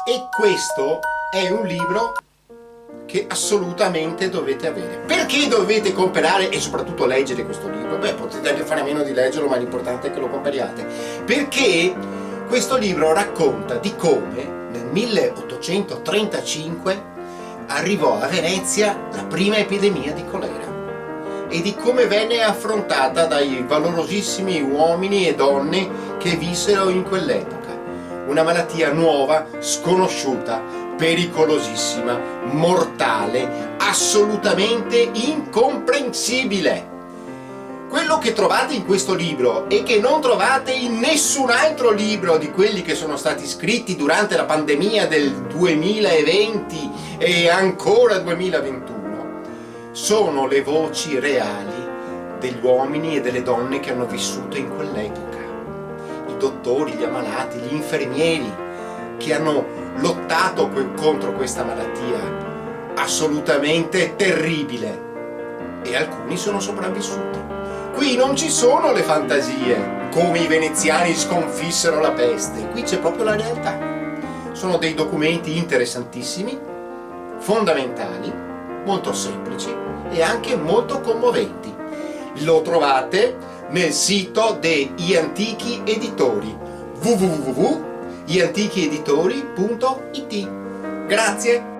E questo è un libro che assolutamente dovete avere. Perché dovete comprare e soprattutto leggere questo libro? Beh, potete anche fare a meno di leggerlo, ma l'importante è che lo compriate. Perché questo libro racconta di come nel 1835 arrivò a Venezia la prima epidemia di colera e di come venne affrontata dai valorosissimi uomini e donne che vissero in quell'epoca. Una malattia nuova, sconosciuta, pericolosissima, mortale, assolutamente incomprensibile. Quello che trovate in questo libro e che non trovate in nessun altro libro di quelli che sono stati scritti durante la pandemia del 2020 e ancora 2021 sono le voci reali degli uomini e delle donne che hanno vissuto in quell'epoca. I dottori, gli ammalati, gli infermieri che hanno lottato contro questa malattia assolutamente terribile, e alcuni sono sopravvissuti. Qui non ci sono le fantasie, come i veneziani sconfissero la peste, qui c'è proprio la realtà. Sono dei documenti interessantissimi, fondamentali, molto semplici e anche molto commoventi. Lo trovate nel sito degli Antichi Editori, www.gli antichieditori.it. Grazie!